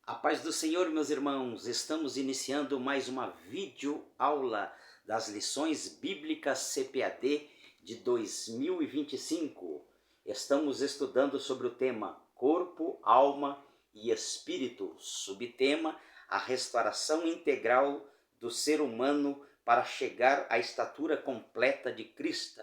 A paz do Senhor, meus irmãos, estamos iniciando mais uma videoaula das lições bíblicas CPAD de 2025. Estamos estudando sobre o tema Corpo, Alma e Espírito, subtema a restauração integral do ser humano para chegar à estatura completa de Cristo.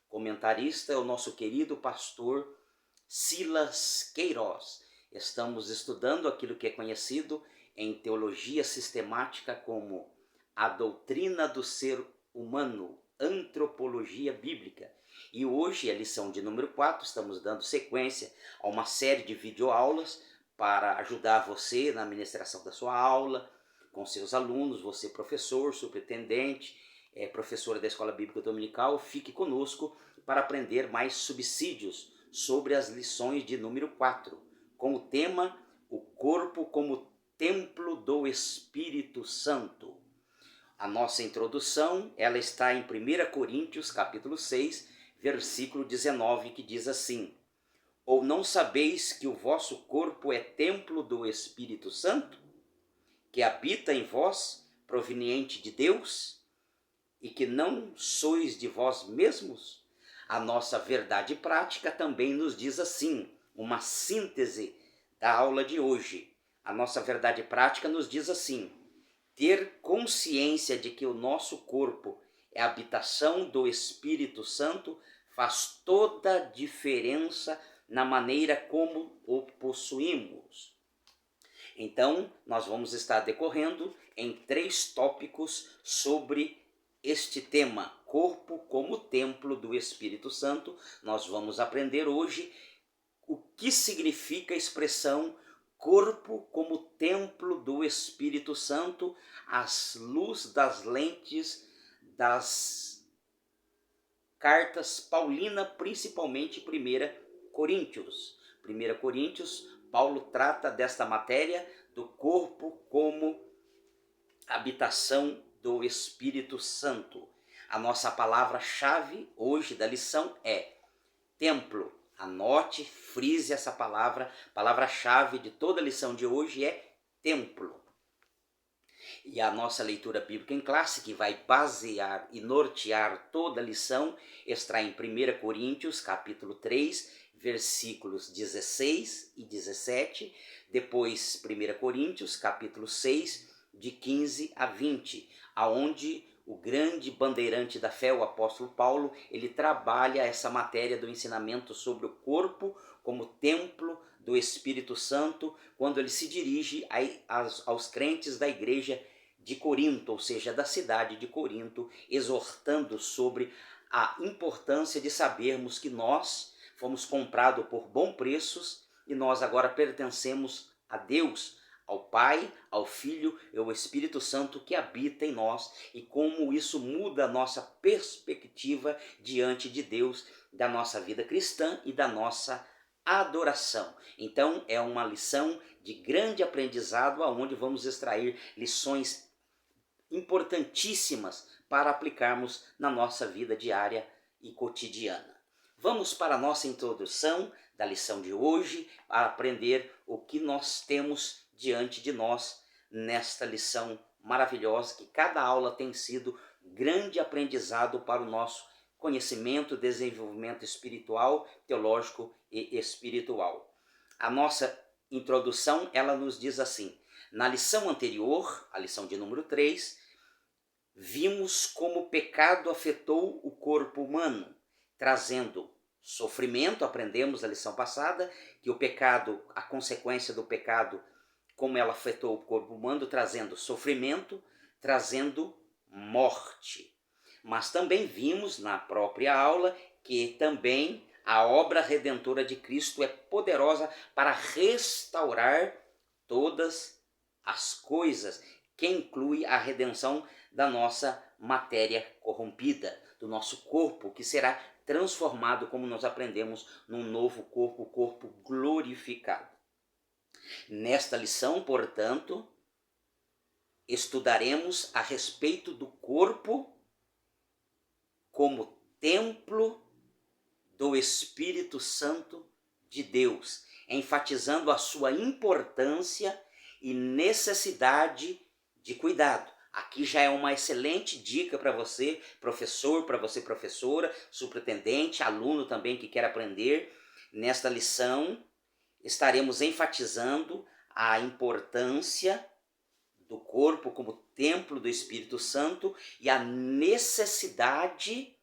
Comentarista é o nosso querido pastor Silas Queiroz. Estamos estudando aquilo que é conhecido em teologia sistemática como a doutrina do ser humano, antropologia bíblica. E hoje, a lição de número 4, estamos dando sequência a uma série de videoaulas para ajudar você na ministração da sua aula, com seus alunos, você professor, superintendente, professora da Escola Bíblica Dominical, fique conosco para aprender mais subsídios sobre as lições de número 4, com o tema O Corpo como Templo do Espírito Santo. A nossa introdução, ela está em 1 Coríntios, capítulo 6, versículo 19, que diz assim: Ou não sabeis que o vosso corpo é templo do Espírito Santo, que habita em vós, proveniente de Deus, e que não sois de vós mesmos? A nossa verdade prática também nos diz assim, uma síntese da aula de hoje. A nossa verdade prática nos diz assim: ter consciência de que o nosso corpo é a habitação do Espírito Santo faz toda a diferença na maneira como o possuímos. Então, nós vamos estar decorrendo em 3 tópicos sobre este tema, corpo como templo do Espírito Santo. Nós vamos aprender hoje o que significa a expressão corpo como templo do Espírito Santo, à luz das lentes das cartas Paulina, principalmente 1 Coríntios. 1 Coríntios, Paulo trata desta matéria do corpo como habitação do Espírito Santo. A nossa palavra-chave hoje da lição é templo. Anote, frise essa palavra. Palavra-chave de toda a lição de hoje é templo. E a nossa leitura bíblica em classe, que vai basear e nortear toda a lição, está em 1 Coríntios, capítulo 3, versículos 16 e 17. Depois, 1 Coríntios, capítulo 6, de 15 a 20, aonde o grande bandeirante da fé, o apóstolo Paulo, ele trabalha essa matéria do ensinamento sobre o corpo como templo do Espírito Santo, quando ele se dirige aos crentes da igreja de Corinto, ou seja, da cidade de Corinto, exortando sobre a importância de sabermos que nós fomos comprados por bons preços e nós agora pertencemos a Deus, ao Pai, ao Filho e ao Espírito Santo que habita em nós, e como isso muda a nossa perspectiva diante de Deus, da nossa vida cristã e da nossa adoração. Então é uma lição de grande aprendizado, aonde vamos extrair lições importantíssimas para aplicarmos na nossa vida diária e cotidiana. Vamos para a nossa introdução da lição de hoje, para aprender o que nós temos diante de nós nesta lição maravilhosa, que cada aula tem sido grande aprendizado para o nosso conhecimento, desenvolvimento espiritual, teológico e espiritual. A nossa introdução, ela nos diz assim: na lição anterior, a lição de número 3, vimos como o pecado afetou o corpo humano, trazendo sofrimento. Aprendemos na lição passada que o pecado, a consequência do pecado, como ela afetou o corpo humano, trazendo sofrimento, trazendo morte. Mas também vimos na própria aula que também a obra redentora de Cristo é poderosa para restaurar todas as coisas, que inclui a redenção da nossa matéria corrompida, do nosso corpo, que será transformado, como nós aprendemos, num novo corpo, o corpo glorificado. Nesta lição, portanto, estudaremos a respeito do corpo como templo do Espírito Santo de Deus, enfatizando a sua importância e necessidade de cuidado. Aqui já é uma excelente dica para você, professor, para você, professora, superintendente, aluno também que quer aprender. Nesta lição, estaremos enfatizando a importância do corpo como templo do Espírito Santo e a necessidade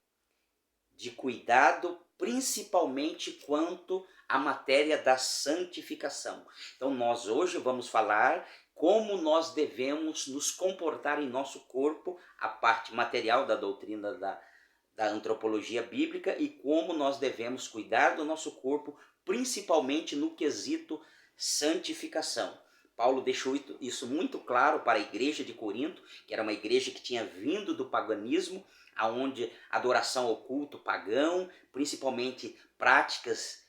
de cuidado, principalmente quanto à matéria da santificação. Então, nós hoje vamos falar como nós devemos nos comportar em nosso corpo, a parte material da doutrina da antropologia bíblica, e como nós devemos cuidar do nosso corpo, principalmente no quesito santificação. Paulo deixou isso muito claro para a igreja de Corinto, que era uma igreja que tinha vindo do paganismo, aonde adoração ao culto pagão, principalmente práticas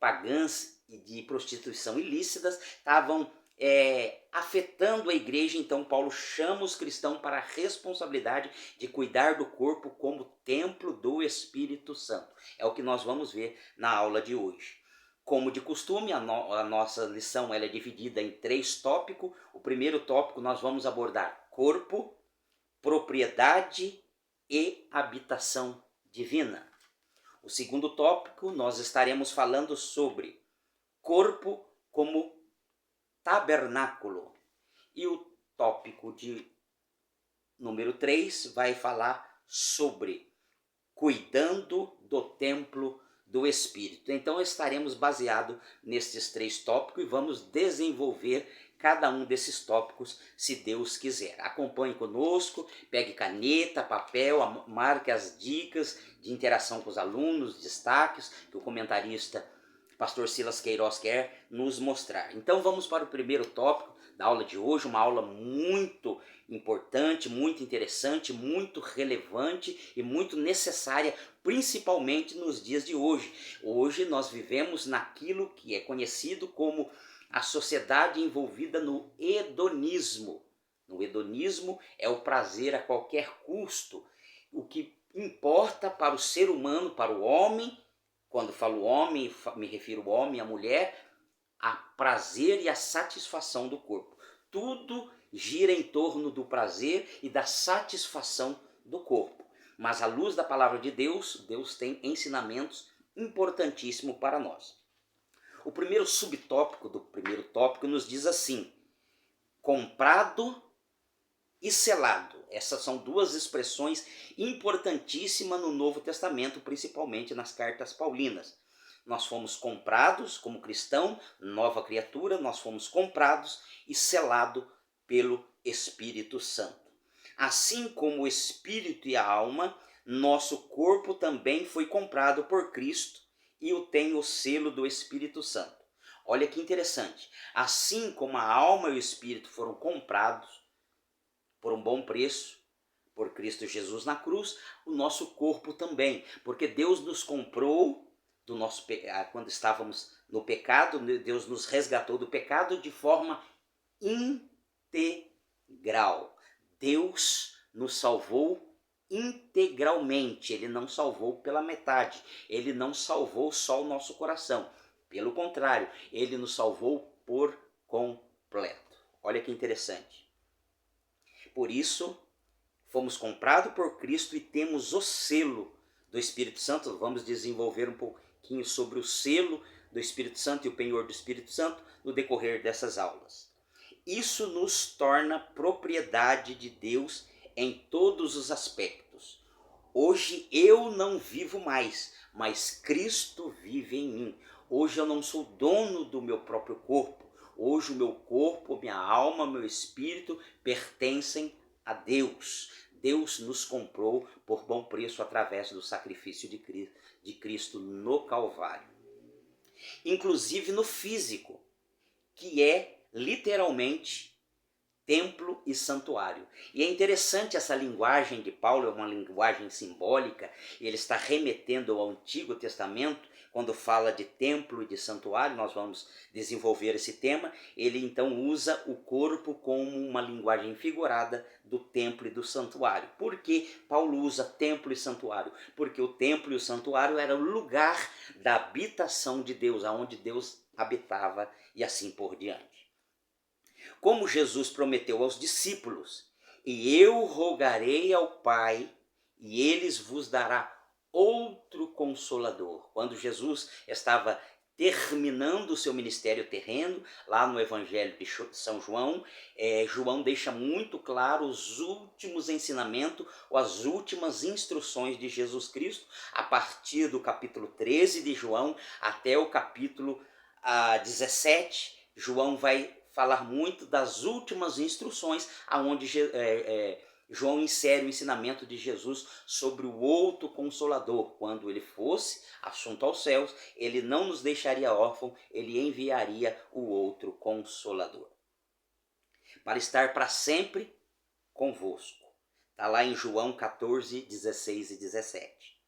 pagãs e de prostituição ilícitas, estavam afetando a igreja. Então Paulo chama os cristãos para a responsabilidade de cuidar do corpo como templo do Espírito Santo. É o que nós vamos ver na aula de hoje. Como de costume, a nossa lição ela é dividida em 3 tópicos. O primeiro tópico nós vamos abordar corpo, propriedade e habitação divina. O segundo tópico nós estaremos falando sobre corpo como tabernáculo. E o tópico de número 3 vai falar sobre cuidando do templo do Espírito. Então estaremos baseados nestes 3 tópicos e vamos desenvolver cada um desses tópicos, se Deus quiser. Acompanhe conosco, pegue caneta, papel, marque as dicas de interação com os alunos, destaques que o comentarista Pastor Silas Queiroz quer nos mostrar. Então vamos para o primeiro tópico da aula de hoje, uma aula muito importante, muito interessante, muito relevante e muito necessária, principalmente nos dias de hoje. Hoje nós vivemos naquilo que é conhecido como a sociedade envolvida no hedonismo. No hedonismo é o prazer a qualquer custo. O que importa para o ser humano, para o homem, quando falo homem, me refiro ao homem e à mulher, a prazer e a satisfação do corpo. Tudo gira em torno do prazer e da satisfação do corpo. Mas à luz da palavra de Deus, Deus tem ensinamentos importantíssimos para nós. O primeiro subtópico do primeiro tópico nos diz assim: comprado e selado. Essas são 2 expressões importantíssimas no Novo Testamento, principalmente nas cartas paulinas. Nós fomos comprados como cristão, nova criatura, nós fomos comprados e selado pelo Espírito Santo. Assim como o espírito e a alma, nosso corpo também foi comprado por Cristo e tem o selo do Espírito Santo. Olha que interessante. Assim como a alma e o espírito foram comprados por um bom preço, por Cristo Jesus na cruz, o nosso corpo também. Porque Deus nos comprou do nosso quando estávamos no pecado, Deus nos resgatou do pecado de forma integral. Deus nos salvou integralmente, Ele não salvou pela metade, Ele não salvou só o nosso coração. Pelo contrário, Ele nos salvou por completo. Olha que interessante. Por isso, fomos comprados por Cristo e temos o selo do Espírito Santo. Vamos desenvolver um pouquinho sobre o selo do Espírito Santo e o penhor do Espírito Santo no decorrer dessas aulas. Isso nos torna propriedade de Deus em todos os aspectos. Hoje eu não vivo mais, mas Cristo vive em mim. Hoje eu não sou dono do meu próprio corpo. Hoje o meu corpo, minha alma, meu espírito pertencem a Deus. Deus nos comprou por bom preço através do sacrifício de Cristo no Calvário. Inclusive no físico, que é literalmente templo e santuário. E é interessante essa linguagem de Paulo, é uma linguagem simbólica, ele está remetendo ao Antigo Testamento, quando fala de templo e de santuário. Nós vamos desenvolver esse tema. Ele então usa o corpo como uma linguagem figurada do templo e do santuário. Por que Paulo usa templo e santuário? Porque o templo e o santuário era o lugar da habitação de Deus, aonde Deus habitava e assim por diante. Como Jesus prometeu aos discípulos: e eu rogarei ao Pai, e eles vos dará outro consolador. Quando Jesus estava terminando o seu ministério terreno, lá no Evangelho de São João, João deixa muito claro os últimos ensinamentos, ou as últimas instruções de Jesus Cristo, a partir do capítulo 13 de João até o capítulo 17, João vai falar muito das últimas instruções, aonde João insere o ensinamento de Jesus sobre o outro Consolador. Quando ele fosse assunto aos céus, ele não nos deixaria órfãos, ele enviaria o outro Consolador, para estar para sempre convosco. Está lá em João 14, 16 e 17.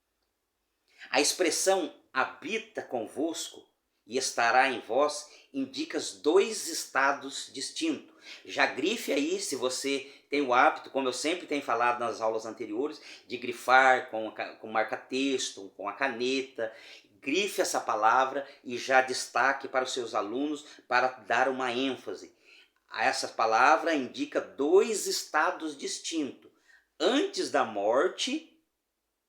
A expressão habita convosco e estará em vós indica dois estados distintos. Já grife aí, se você tem o hábito, como eu sempre tenho falado nas aulas anteriores, de grifar com marca-texto, com a caneta. Grife essa palavra e já destaque para os seus alunos para dar uma ênfase. Essa palavra indica dois estados distintos. Antes da morte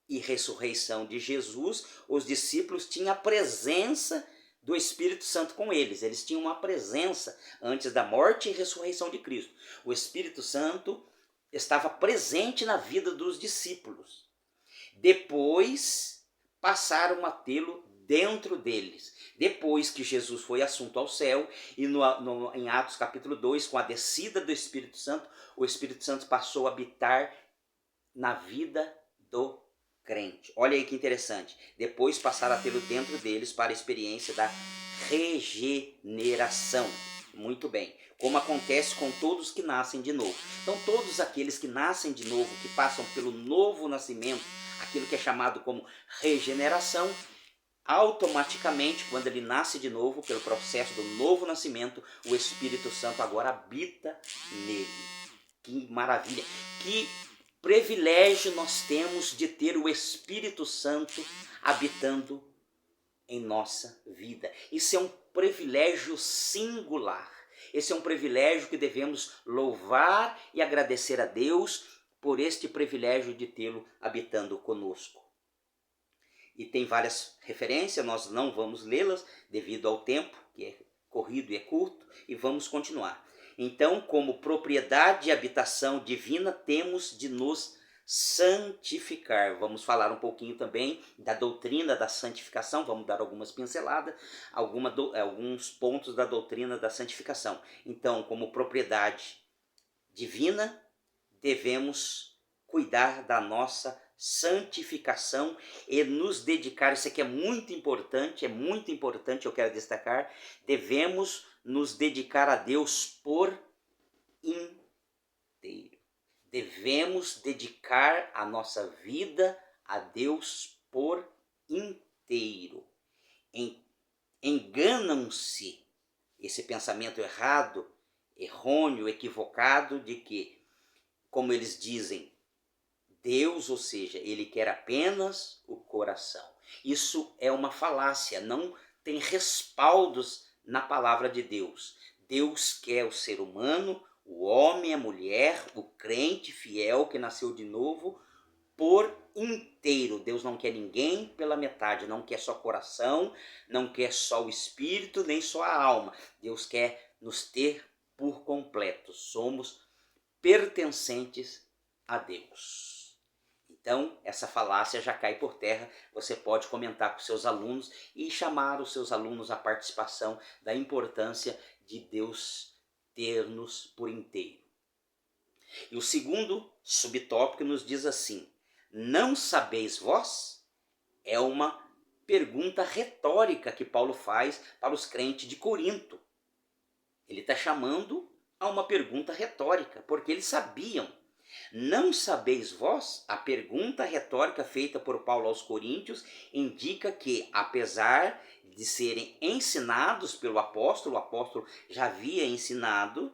e ressurreição de Jesus, os discípulos tinham a presença do Espírito Santo com eles. Eles tinham uma presença antes da morte e ressurreição de Cristo. O Espírito Santo estava presente na vida dos discípulos. Depois passaram a tê-lo dentro deles. Depois que Jesus foi assunto ao céu, e em Atos capítulo 2, com a descida do Espírito Santo, o Espírito Santo passou a habitar na vida do crente. Olha aí que interessante. Depois passaram a tê-lo dentro deles para a experiência da regeneração. Muito bem. Como acontece com todos que nascem de novo. Então todos aqueles que nascem de novo, que passam pelo novo nascimento, aquilo que é chamado como regeneração, automaticamente, quando ele nasce de novo, pelo processo do novo nascimento, o Espírito Santo agora habita nele. Que maravilha! Que privilégio nós temos de ter o Espírito Santo habitando em nossa vida. Isso é um privilégio singular. Esse é um privilégio que devemos louvar e agradecer a Deus por este privilégio de tê-lo habitando conosco. E tem várias referências, nós não vamos lê-las devido ao tempo, que é corrido e é curto, e vamos continuar. Então, como propriedade e habitação divina, temos de nos santificar. Vamos falar um pouquinho também da doutrina da santificação, vamos dar algumas pinceladas, alguns pontos da doutrina da santificação. Então, como propriedade divina, devemos cuidar da nossa santificação e nos dedicar, isso aqui é muito importante, eu quero destacar, devemos nos dedicar a Deus por inteiro. Devemos dedicar a nossa vida a Deus por inteiro. Enganam-se esse pensamento errado, errôneo, equivocado, de que, como eles dizem, Deus, ou seja, ele quer apenas o coração. Isso é uma falácia, não tem respaldos na palavra de Deus. Deus quer o ser humano, o homem, a mulher, o crente fiel que nasceu de novo, por inteiro. Deus não quer ninguém pela metade, não quer só coração, não quer só o espírito, nem só a alma. Deus quer nos ter por completo. Somos pertencentes a Deus. Então, essa falácia já cai por terra. Você pode comentar com seus alunos e chamar os seus alunos à participação da importância de Deus ter-nos por inteiro. E o segundo subtópico nos diz assim: não sabeis vós? É uma pergunta retórica que Paulo faz para os crentes de Corinto. Ele está chamando a uma pergunta retórica, porque eles sabiam. Não sabeis vós? A pergunta retórica feita por Paulo aos Coríntios indica que, apesar de serem ensinados pelo apóstolo, o apóstolo já havia ensinado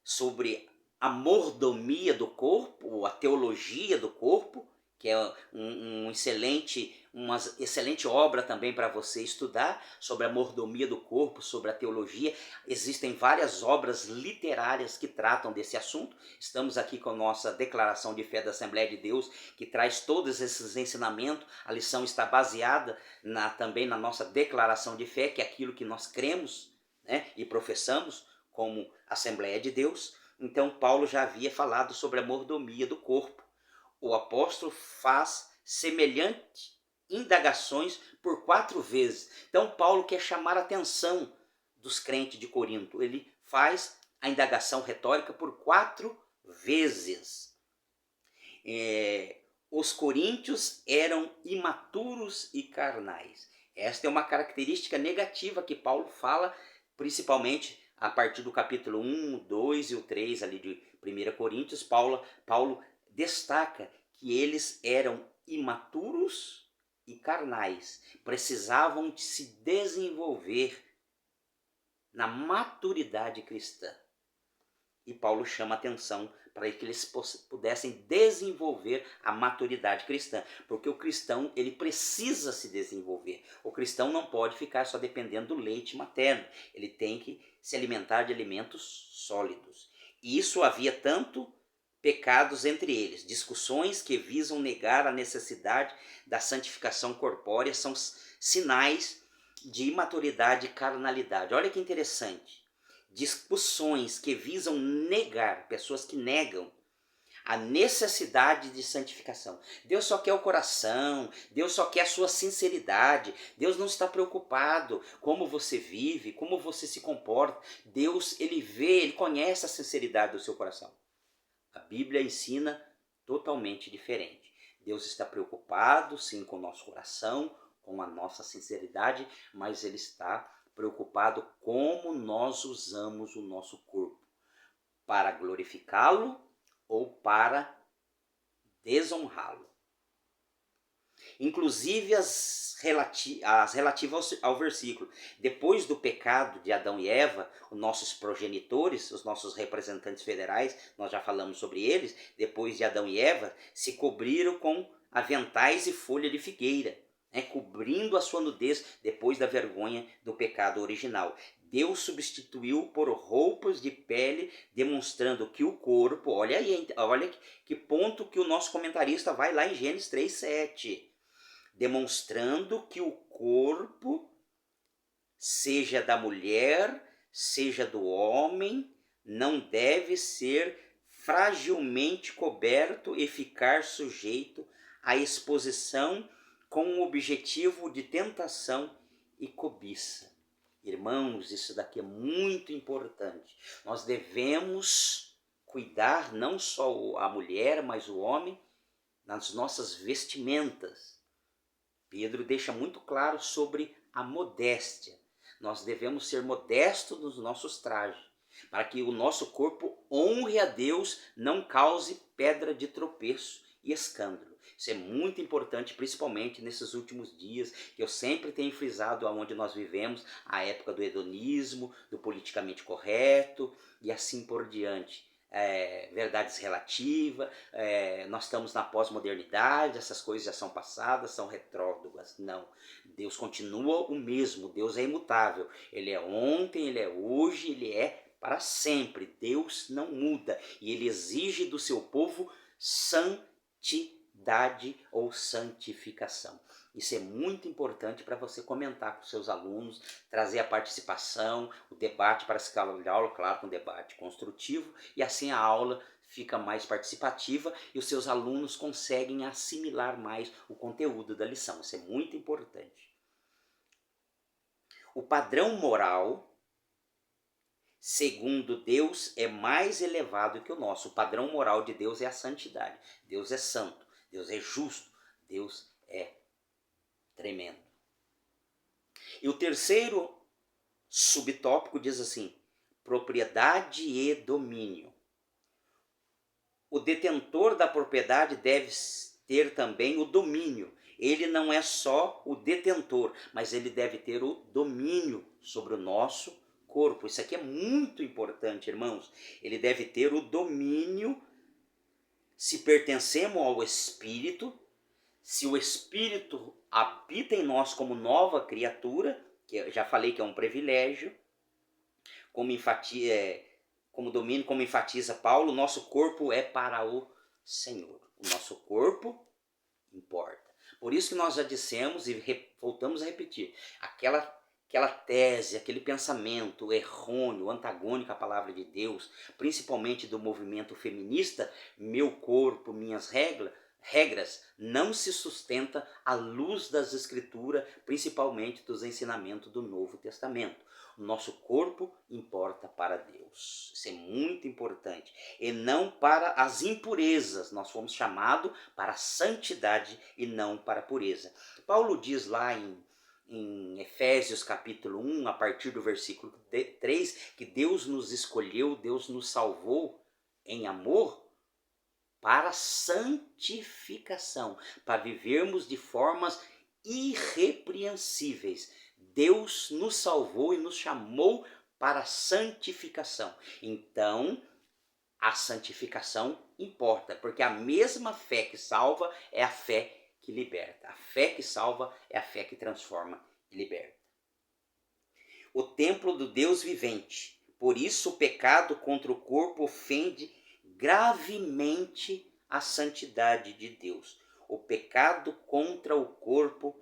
sobre a mordomia do corpo, a teologia do corpo, que é uma excelente obra também para você estudar sobre a mordomia do corpo, sobre a teologia. Existem várias obras literárias que tratam desse assunto. Estamos aqui com a nossa declaração de fé da Assembleia de Deus, que traz todos esses ensinamentos. A lição está baseada também na nossa declaração de fé, que é aquilo que nós cremos, né, e professamos como Assembleia de Deus. Então Paulo já havia falado sobre a mordomia do corpo. O apóstolo faz semelhante indagações por 4 vezes. Então Paulo quer chamar a atenção dos crentes de Corinto. Ele faz a indagação retórica por 4 vezes. Os coríntios eram imaturos e carnais. Esta é uma característica negativa que Paulo fala, principalmente a partir do capítulo 1, 2 e o 3 ali de 1 Coríntios. Paulo destaca que eles eram imaturos e carnais, precisavam de se desenvolver na maturidade cristã. E Paulo chama atenção para que eles pudessem desenvolver a maturidade cristã, porque o cristão ele precisa se desenvolver. O cristão não pode ficar só dependendo do leite materno, ele tem que se alimentar de alimentos sólidos. E isso havia tanto pecados entre eles, discussões que visam negar a necessidade da santificação corpórea, são sinais de imaturidade e carnalidade. Olha que interessante. Discussões que visam negar, pessoas que negam a necessidade de santificação. Deus só quer o coração, Deus só quer a sua sinceridade, Deus não está preocupado como você vive, como você se comporta. Deus, ele conhece a sinceridade do seu coração. A Bíblia ensina totalmente diferente. Deus está preocupado, sim, com o nosso coração, com a nossa sinceridade, mas Ele está preocupado como nós usamos o nosso corpo, para glorificá-lo ou para desonrá-lo. Inclusive as relativas ao versículo. Depois do pecado de Adão e Eva, os nossos progenitores, os nossos representantes federais, nós já falamos sobre eles, depois de Adão e Eva, se cobriram com aventais e folha de figueira, né, cobrindo a sua nudez depois da vergonha do pecado original. Deus substituiu por roupas de pele, demonstrando que o corpo, olha que ponto que o nosso comentarista vai lá em Gênesis 3:7, demonstrando que o corpo, seja da mulher, seja do homem, não deve ser fragilmente coberto e ficar sujeito à exposição com o objetivo de tentação e cobiça. Irmãos, isso daqui é muito importante. Nós devemos cuidar não só a mulher, mas o homem, nas nossas vestimentas. Pedro deixa muito claro sobre a modéstia. Nós devemos ser modestos nos nossos trajes, para que o nosso corpo honre a Deus, não cause pedra de tropeço e escândalo. Isso é muito importante, principalmente nesses últimos dias, que eu sempre tenho frisado aonde nós vivemos, a época do hedonismo, do politicamente correto e assim por diante. Verdades relativas, nós estamos na pós-modernidade, essas coisas já são passadas, são retrógradas. Não, Deus continua o mesmo, Deus é imutável, Ele é ontem, Ele é hoje, Ele é para sempre. Deus não muda e Ele exige do seu povo santidade ou santificação. Isso é muito importante para você comentar com seus alunos, trazer a participação, o debate para a sala de aula, claro, com um debate construtivo, e assim a aula fica mais participativa e os seus alunos conseguem assimilar mais o conteúdo da lição. Isso é muito importante. O padrão moral, segundo Deus, é mais elevado que o nosso. O padrão moral de Deus é a santidade. Deus é santo, Deus é justo, Deus é tremendo. E o terceiro subtópico diz assim: propriedade e domínio. O detentor da propriedade deve ter também o domínio. Ele não é só o detentor, mas ele deve ter o domínio sobre o nosso corpo. Isso aqui é muito importante, irmãos. Ele deve ter o domínio. Se pertencemos ao Espírito, Se o Espírito habita em nós como nova criatura, que eu já falei que é um privilégio, como enfatiza Paulo, nosso corpo é para o Senhor. O nosso corpo importa. Por isso que nós já dissemos e voltamos a repetir, aquela tese, aquele pensamento errôneo, antagônico à palavra de Deus, principalmente do movimento feminista, meu corpo, minhas regras, não se sustenta à luz das Escrituras, principalmente dos ensinamentos do Novo Testamento. O nosso corpo importa para Deus. Isso é muito importante. E não para as impurezas. Nós fomos chamados para a santidade e não para a pureza. Paulo diz lá em Efésios capítulo 1, a partir do versículo 3, que Deus nos escolheu, Deus nos salvou em amor para santificação, para vivermos de formas irrepreensíveis. Deus nos salvou e nos chamou para a santificação. Então, a santificação importa, porque a mesma fé que salva é a fé que liberta. A fé que salva é a fé que transforma e liberta. O templo do Deus vivente. Por isso o pecado contra o corpo ofende gravemente a santidade de Deus. O pecado contra o corpo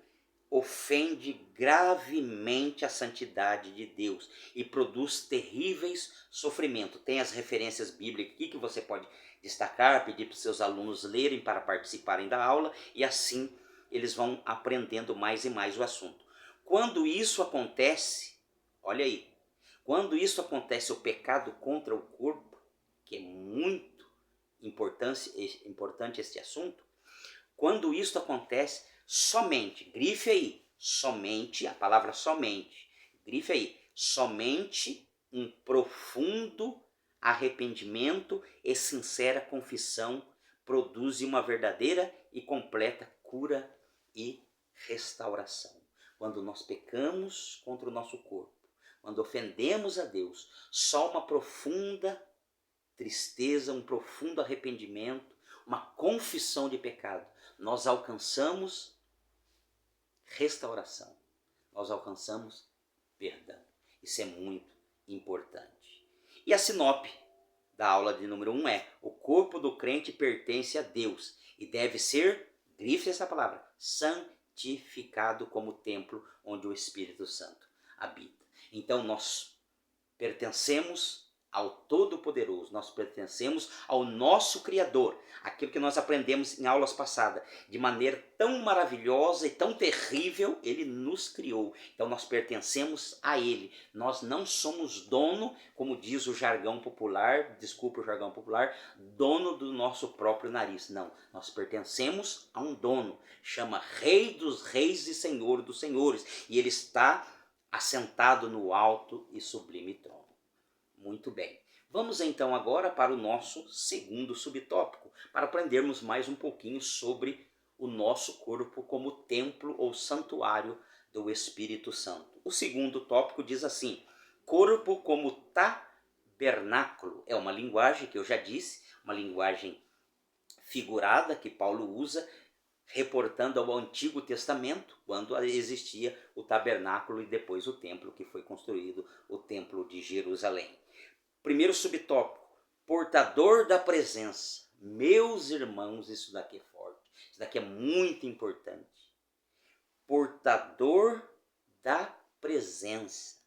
ofende gravemente a santidade de Deus e produz terríveis sofrimentos. Tem as referências bíblicas aqui que você pode destacar, pedir para os seus alunos lerem para participarem da aula e assim eles vão aprendendo mais e mais o assunto. Quando isso acontece, olha aí, quando isso acontece, o pecado contra o corpo, que é muito importante este assunto, quando isso acontece, somente, grife aí, somente, a palavra somente, grife aí, somente um profundo arrependimento e sincera confissão produzem uma verdadeira e completa cura e restauração. Quando nós pecamos contra o nosso corpo, quando ofendemos a Deus, só uma profunda tristeza, um profundo arrependimento, uma confissão de pecado, nós alcançamos restauração, nós alcançamos perdão. Isso é muito importante. E a sinopse da aula de número 1 é: o corpo do crente pertence a Deus e deve ser, grife essa palavra, santificado como templo onde o Espírito Santo habita. Então nós pertencemos ao Todo-Poderoso, nós pertencemos ao nosso Criador, aquilo que nós aprendemos em aulas passadas, de maneira tão maravilhosa e tão terrível, Ele nos criou, então nós pertencemos a Ele, nós não somos dono, como diz o jargão popular, desculpa o jargão popular, dono do nosso próprio nariz, não, nós pertencemos a um dono, chama Rei dos Reis e Senhor dos Senhores, e Ele está assentado no alto e sublime trono. Muito bem. Vamos então agora para o nosso segundo subtópico, para aprendermos mais um pouquinho sobre o nosso corpo como templo ou santuário do Espírito Santo. O segundo tópico diz assim: corpo como tabernáculo. É uma linguagem que eu já disse, uma linguagem figurada que Paulo usa, reportando ao Antigo Testamento, quando existia o tabernáculo e depois o templo que foi construído, o templo de Jerusalém. Primeiro subtópico, portador da presença. Meus irmãos, isso daqui é forte, isso daqui é muito importante. Portador da presença.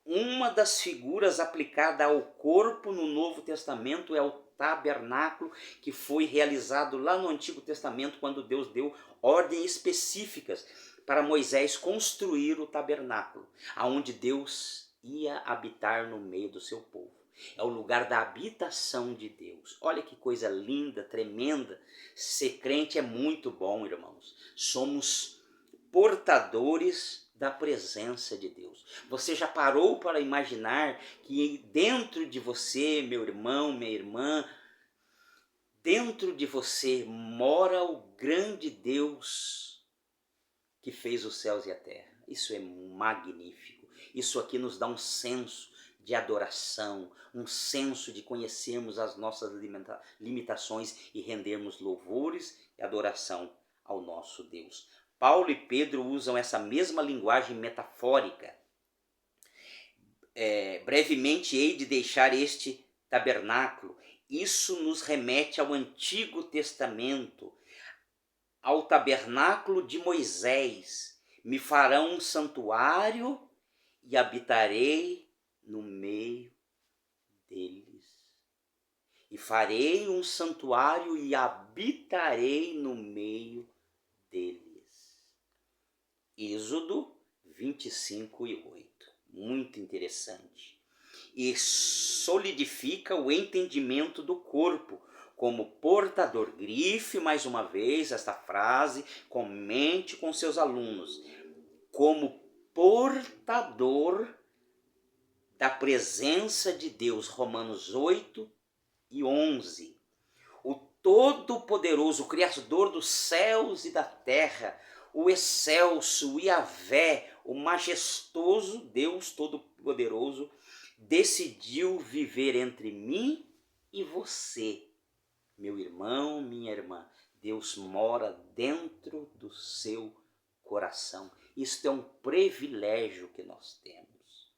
Uma das figuras aplicada ao corpo no Novo Testamento é o tabernáculo, que foi realizado lá no Antigo Testamento, quando Deus deu ordens específicas para Moisés construir o tabernáculo, aonde Deus ia habitar no meio do seu povo. É o lugar da habitação de Deus. Olha que coisa linda, tremenda. Ser crente é muito bom, irmãos. Somos portadores da presença de Deus. Você já parou para imaginar que dentro de você, meu irmão, minha irmã, dentro de você mora o grande Deus que fez os céus e a terra? Isso é magnífico. Isso aqui nos dá um senso de adoração, um senso de conhecermos as nossas limitações e rendermos louvores e adoração ao nosso Deus. Paulo e Pedro usam essa mesma linguagem metafórica. Brevemente hei de deixar este tabernáculo. Isso nos remete ao Antigo Testamento, ao tabernáculo de Moisés. Me farão um santuário e habitarei no meio deles. E farei um santuário e habitarei no meio deles. Êxodo 25:8. Muito interessante. E solidifica o entendimento do corpo como portador. Grife mais uma vez esta frase, comente com seus alunos. Como portador da presença de Deus. Romanos 8:11. O Todo-Poderoso, o Criador dos céus e da terra, o excelso, o Yahvé, o majestoso Deus Todo-Poderoso, decidiu viver entre mim e você. Meu irmão, minha irmã, Deus mora dentro do seu coração. Isto é um privilégio que nós temos.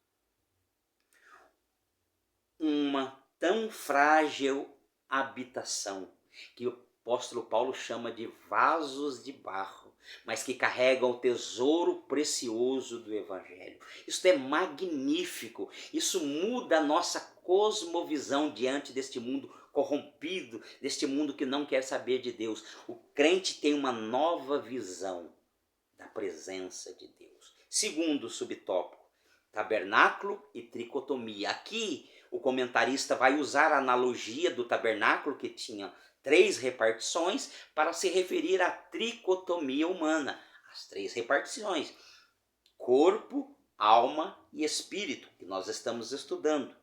Uma tão frágil habitação que o apóstolo Paulo chama de vasos de barro, mas que carregam o tesouro precioso do Evangelho. Isso é magnífico, isso muda a nossa cosmovisão diante deste mundo corrompido, deste mundo que não quer saber de Deus. O crente tem uma nova visão da presença de Deus. Segundo subtópico, tabernáculo e tricotomia. Aqui o comentarista vai usar a analogia do tabernáculo, que tinha 3 repartições, para se referir à tricotomia humana. As 3 repartições: corpo, alma e espírito, que nós estamos estudando.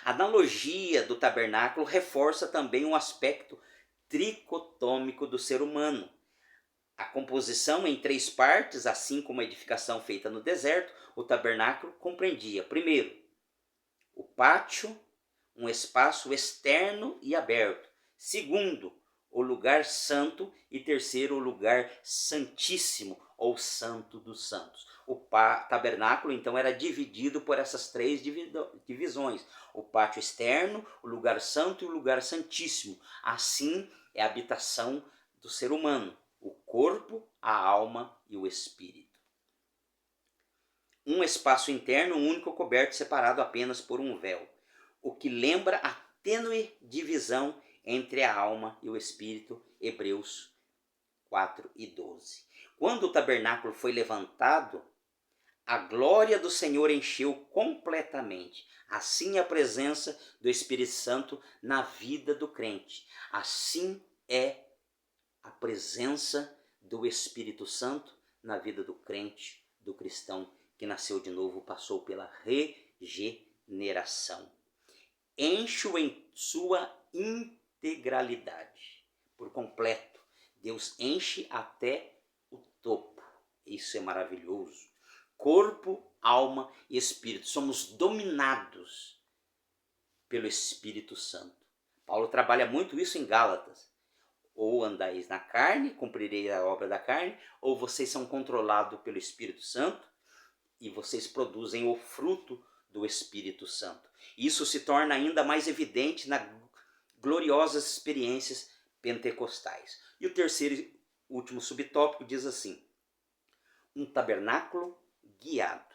A analogia do tabernáculo reforça também um aspecto tricotômico do ser humano. A composição em 3 partes, assim como a edificação feita no deserto, o tabernáculo compreendia, primeiro, o pátio, um espaço externo e aberto. Segundo, o lugar santo. E terceiro, o lugar santíssimo, ou santo dos santos. O tabernáculo, então, era dividido por essas 3 divisões. O pátio externo, o lugar santo e o lugar santíssimo. Assim é a habitação do ser humano: o corpo, a alma e o espírito. Um espaço interno único, coberto e separado apenas por um véu, o que lembra a tênue divisão entre a alma e o espírito, Hebreus 4:12. Quando o tabernáculo foi levantado, a glória do Senhor encheu completamente. Assim a presença do Espírito Santo na vida do crente. Assim é a presença do Espírito Santo na vida do crente, do cristão que nasceu de novo, passou pela regeneração. Enche-o em sua integralidade, por completo. Deus enche até o topo. Isso é maravilhoso. Corpo, alma e espírito. Somos dominados pelo Espírito Santo. Paulo trabalha muito isso em Gálatas. Ou andais na carne, cumprireis a obra da carne, ou vocês são controlados pelo Espírito Santo e vocês produzem o fruto do Espírito Santo. Isso se torna ainda mais evidente nas gloriosas experiências pentecostais. E o terceiro e último subtópico diz assim: um tabernáculo guiado.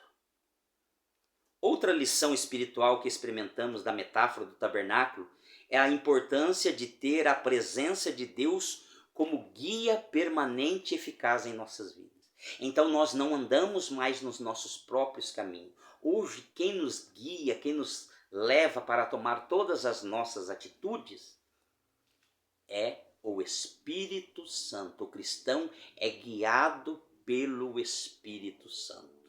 Outra lição espiritual que experimentamos da metáfora do tabernáculo é a importância de ter a presença de Deus como guia permanente e eficaz em nossas vidas. Então nós não andamos mais nos nossos próprios caminhos. Hoje quem nos guia, quem nos leva para tomar todas as nossas atitudes é o Espírito Santo. O cristão é guiado pelo Espírito Santo.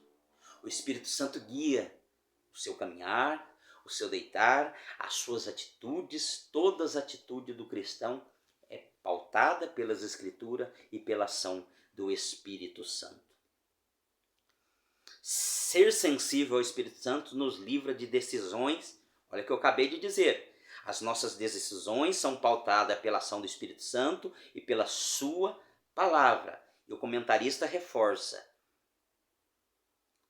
O Espírito Santo guia o seu caminhar, o seu deitar, as suas atitudes. Toda a atitude do cristão é pautada pelas Escrituras e pela ação do Espírito Santo. Ser sensível ao Espírito Santo nos livra de decisões. Olha o que eu acabei de dizer. As nossas decisões são pautadas pela ação do Espírito Santo e pela sua palavra. E o comentarista reforça: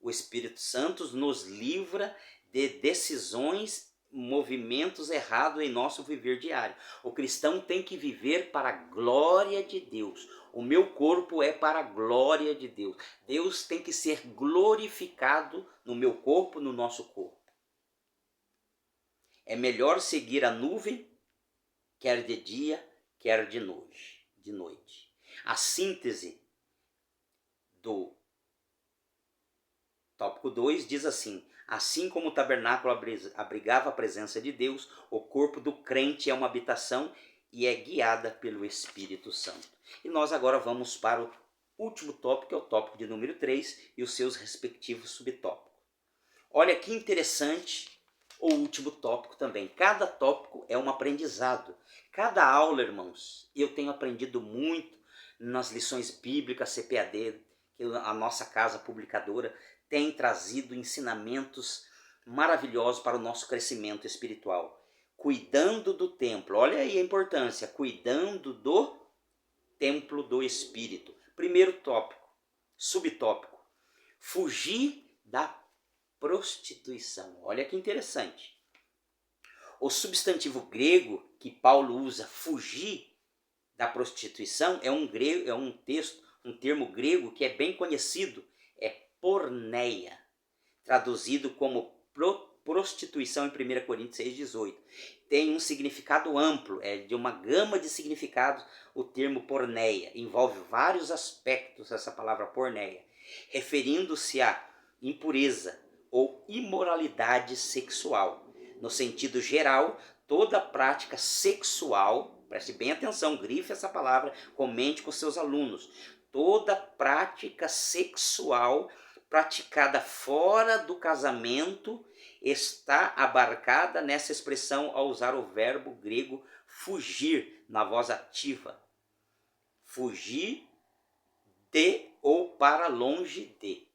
o Espírito Santo nos livra de decisões, movimentos errados em nosso viver diário. O cristão tem que viver para a glória de Deus. O meu corpo é para a glória de Deus. Deus tem que ser glorificado no meu corpo, no nosso corpo. É melhor seguir a nuvem, quer de dia, quer de noite. A síntese do tópico 2 diz assim: assim como o tabernáculo abrigava a presença de Deus, o corpo do crente é uma habitação e é guiada pelo Espírito Santo. E nós agora vamos para o último tópico, que é o tópico de número 3 e os seus respectivos subtópicos. Olha que interessante o último tópico também. Cada tópico é um aprendizado. Cada aula, irmãos, eu tenho aprendido muito nas lições bíblicas CPAD, que a nossa casa publicadora tem trazido ensinamentos maravilhosos para o nosso crescimento espiritual. Cuidando do templo, olha aí a importância, cuidando do templo do Espírito. Primeiro tópico, subtópico, fugir da prostituição. Olha que interessante. O substantivo grego que Paulo usa, fugir da prostituição, é um termo grego que é bem conhecido, é porneia, traduzido como prostituição em 1 Coríntios 6,18. Tem um significado amplo, é de uma gama de significados o termo porneia. Envolve vários aspectos essa palavra porneia, referindo-se à impureza ou imoralidade sexual. No sentido geral, toda prática sexual, preste bem atenção, grife essa palavra, comente com seus alunos. Toda prática sexual praticada fora do casamento está abarcada nessa expressão ao usar o verbo grego fugir na voz ativa. Fugir de ou para longe de.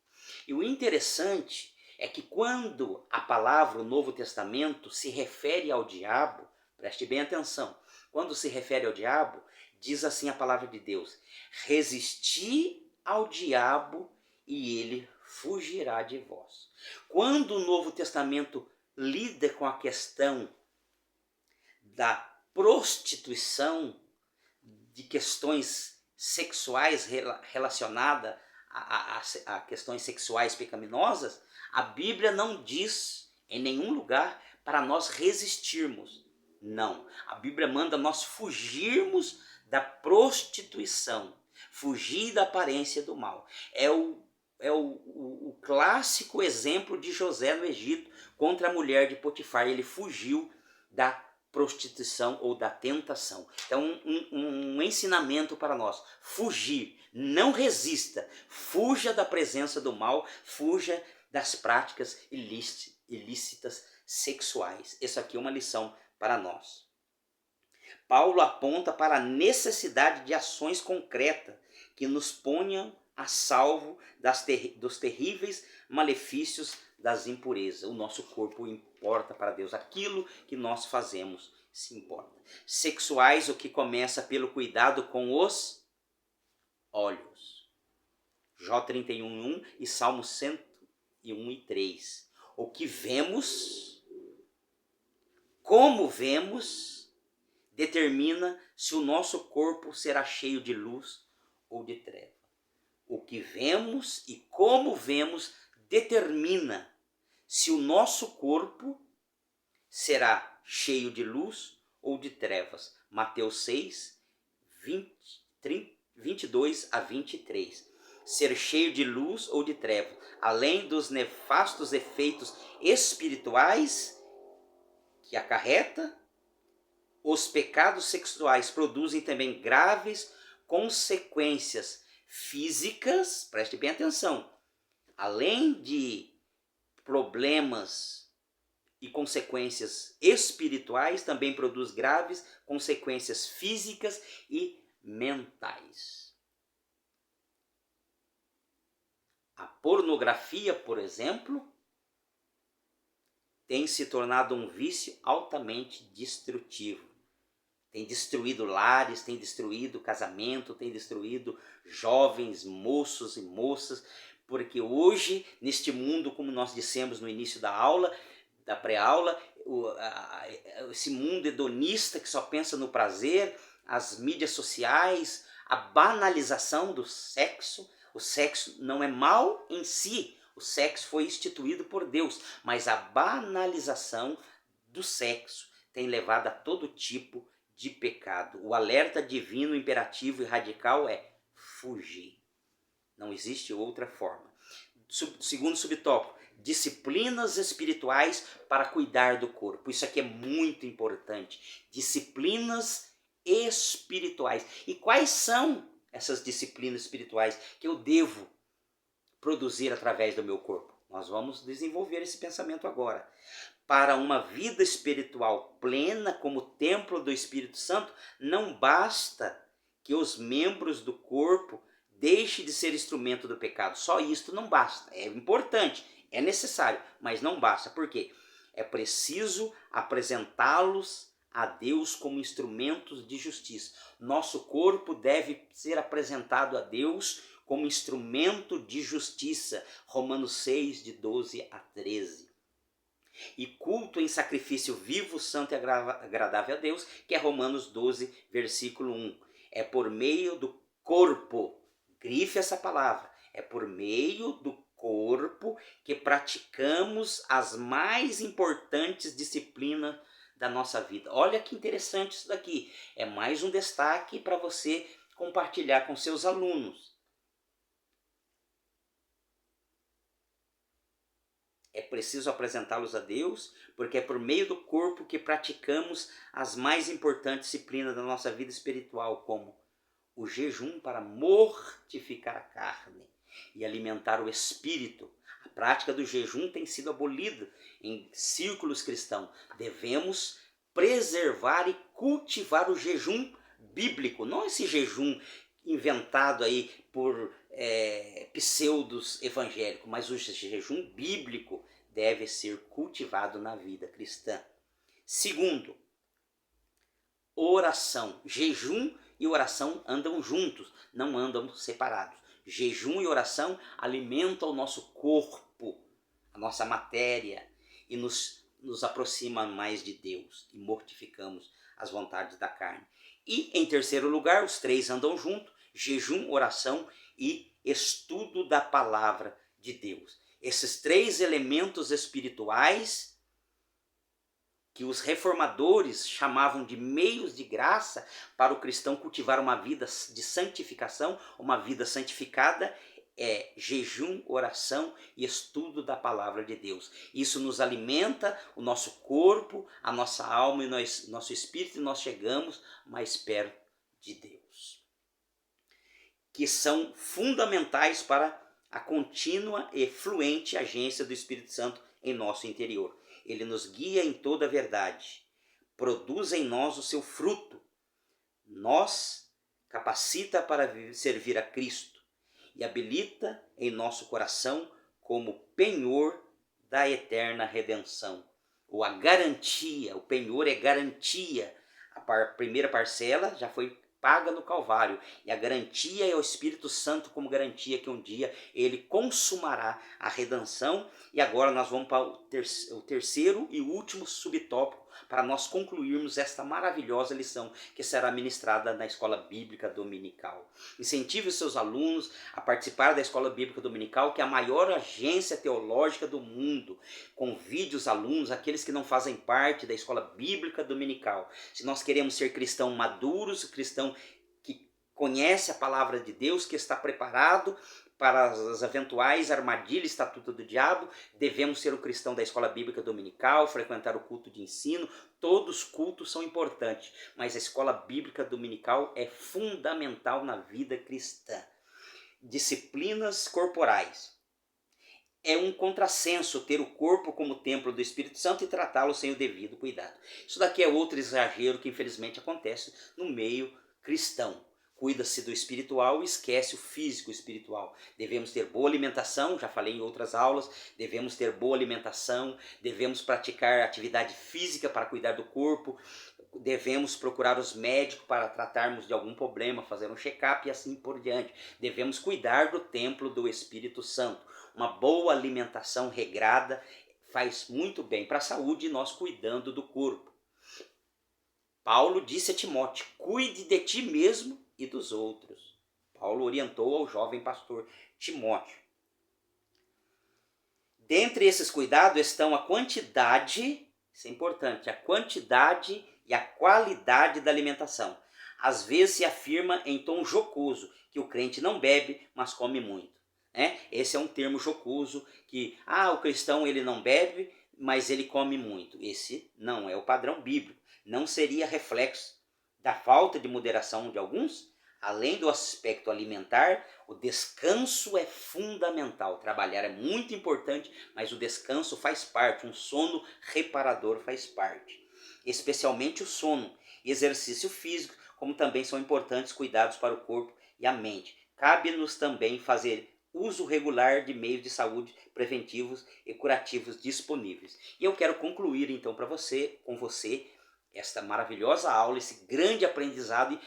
E o interessante é que quando a palavra, o Novo Testamento, se refere ao diabo, preste bem atenção, quando se refere ao diabo, diz assim a palavra de Deus: resisti ao diabo e ele fugirá de vós. Quando o Novo Testamento lida com a questão da prostituição, de questões sexuais relacionadas a questões sexuais pecaminosas, a Bíblia não diz em nenhum lugar para nós resistirmos. Não, a Bíblia manda nós fugirmos da prostituição, fugir da aparência do mal. É o clássico exemplo de José no Egito contra a mulher de Potifar. Ele fugiu da prostituição ou da tentação. Então, um ensinamento para nós: fugir, não resista, fuja da presença do mal, fuja das práticas ilícitas sexuais. Isso aqui é uma lição para nós. Paulo aponta para a necessidade de ações concretas que nos ponham a salvo dos terríveis malefícios das impurezas. O nosso corpo importa para Deus, aquilo que nós fazemos se importa. Sexuais, o que começa pelo cuidado com os olhos. Jó 31:1 e Salmo 101:3. O que vemos, como vemos, determina se o nosso corpo será cheio de luz ou de treva. O que vemos e como vemos determina se o nosso corpo será cheio de luz ou de trevas. Mateus 6, 22 a 23. Ser cheio de luz ou de trevas, além dos nefastos efeitos espirituais que acarreta, os pecados sexuais produzem também graves consequências físicas, preste bem atenção, além de problemas e consequências espirituais, também produz graves consequências físicas e mentais. A pornografia, por exemplo, tem se tornado um vício altamente destrutivo. Tem destruído lares, tem destruído casamento, tem destruído jovens, moços e moças, porque hoje, neste mundo, como nós dissemos no início da aula, da pré-aula, esse mundo hedonista que só pensa no prazer, as mídias sociais, a banalização do sexo. O sexo não é mal em si, o sexo foi instituído por Deus, mas a banalização do sexo tem levado a todo tipo de pecado. O alerta divino, imperativo e radical é fugir. Não existe outra forma. Segundo subtópico, disciplinas espirituais para cuidar do corpo. Isso aqui é muito importante. Disciplinas espirituais. E quais são essas disciplinas espirituais que eu devo produzir através do meu corpo? Nós vamos desenvolver esse pensamento agora. Para uma vida espiritual plena como templo do Espírito Santo, não basta que os membros do corpo deixem de ser instrumento do pecado. Só isto não basta. É importante, é necessário, mas não basta. Por quê? É preciso apresentá-los a Deus como instrumentos de justiça. Nosso corpo deve ser apresentado a Deus como instrumento de justiça. Romanos 6, de 12 a 13. E culto em sacrifício vivo, santo e agradável a Deus, que é Romanos 12, versículo 1. É por meio do corpo, grife essa palavra, é por meio do corpo que praticamos as mais importantes disciplinas da nossa vida. Olha que interessante isso daqui. É mais um destaque para você compartilhar com seus alunos. É preciso apresentá-los a Deus, porque é por meio do corpo que praticamos as mais importantes disciplinas da nossa vida espiritual, como o jejum para mortificar a carne e alimentar o espírito. A prática do jejum tem sido abolida em círculos cristãos. Devemos preservar e cultivar o jejum bíblico, não esse jejum inventado aí por pseudos evangélicos, mas o jejum bíblico deve ser cultivado na vida cristã. Segundo, oração. Jejum e oração andam juntos, não andam separados. Jejum e oração alimentam o nosso corpo, a nossa matéria, e nos aproxima mais de Deus, e mortificamos as vontades da carne. E, em terceiro lugar, os três andam juntos: jejum, oração e estudo da palavra de Deus. Esses três elementos espirituais que os reformadores chamavam de meios de graça para o cristão cultivar uma vida de santificação, uma vida santificada, é jejum, oração e estudo da palavra de Deus. Isso nos alimenta o nosso corpo, a nossa alma e nosso espírito, e nós chegamos mais perto de Deus, que são fundamentais para a contínua e fluente agência do Espírito Santo em nosso interior. Ele nos guia em toda a verdade, produz em nós o seu fruto, nos capacita para servir a Cristo e habilita em nosso coração como penhor da eterna redenção. Ou a garantia, o penhor é garantia. A primeira parcela já foi paga no Calvário, e a garantia é o Espírito Santo como garantia que um dia ele consumará a redenção. E agora nós vamos para o terceiro e último subtópico para nós concluirmos esta maravilhosa lição que será ministrada na Escola Bíblica Dominical. Incentive os seus alunos a participar da Escola Bíblica Dominical, que é a maior agência teológica do mundo. Convide os alunos, aqueles que não fazem parte da Escola Bíblica Dominical. Se nós queremos ser cristãos maduros, cristão que conhece a palavra de Deus, que está preparado para as eventuais armadilhas, estatuto do diabo, devemos ser o cristão da Escola Bíblica Dominical, frequentar o culto de ensino. Todos os cultos são importantes, mas a Escola Bíblica Dominical é fundamental na vida cristã. Disciplinas corporais. É um contrassenso ter o corpo como templo do Espírito Santo e tratá-lo sem o devido cuidado. Isso daqui é outro exagero que infelizmente acontece no meio cristão. cuida-se do espiritual e esquece o físico espiritual. Devemos ter boa alimentação, já falei em outras aulas, devemos ter boa alimentação, devemos praticar atividade física para cuidar do corpo, devemos procurar os médicos para tratarmos de algum problema, fazer um check-up e assim por diante. Devemos cuidar do templo do Espírito Santo. Uma boa alimentação regrada faz muito bem para a saúde e nós cuidando do corpo. Paulo disse a Timóteo, cuide de ti mesmo e dos outros. Paulo orientou ao jovem pastor Timóteo. Dentre esses cuidados estão a quantidade, isso é importante, a quantidade e a qualidade da alimentação. Às vezes se afirma em tom jocoso que o crente não bebe, mas come muito. Esse é um termo jocoso que o cristão ele não bebe, mas ele come muito. Esse não é o padrão bíblico. Não seria reflexo da falta de moderação de alguns? Além do aspecto alimentar, o descanso é fundamental. Trabalhar é muito importante, mas o descanso faz parte, um sono reparador faz parte. Especialmente o sono, exercício físico, como também são importantes cuidados para o corpo e a mente. Cabe-nos também fazer uso regular de meios de saúde preventivos e curativos disponíveis. E eu quero concluir então com você, esta maravilhosa aula, esse grande aprendizado,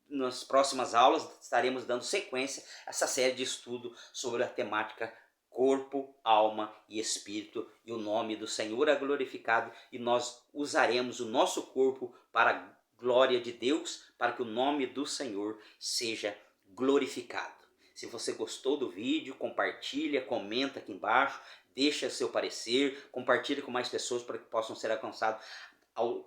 e nas próximas aulas estaremos dando sequência a essa série de estudo sobre a temática corpo, alma e espírito, e o nome do Senhor é glorificado, e nós usaremos o nosso corpo para a glória de Deus, para que o nome do Senhor seja glorificado. Se você gostou do vídeo, compartilha, comenta aqui embaixo, deixa seu parecer, compartilha com mais pessoas para que possam ser alcançados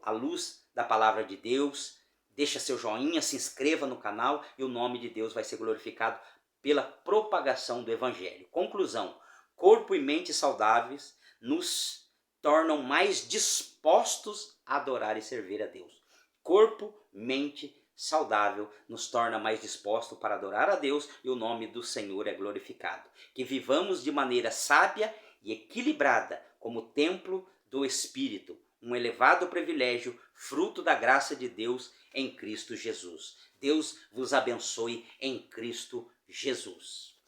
à luz da palavra de Deus. Deixa seu joinha, se inscreva no canal e o nome de Deus vai ser glorificado pela propagação do Evangelho. Conclusão, corpo e mente saudáveis nos tornam mais dispostos a adorar e servir a Deus. Corpo, mente saudável nos torna mais dispostos para adorar a Deus e o nome do Senhor é glorificado. Que vivamos de maneira sábia e equilibrada como templo do Espírito, um elevado privilégio, fruto da graça de Deus em Cristo Jesus. Deus vos abençoe em Cristo Jesus.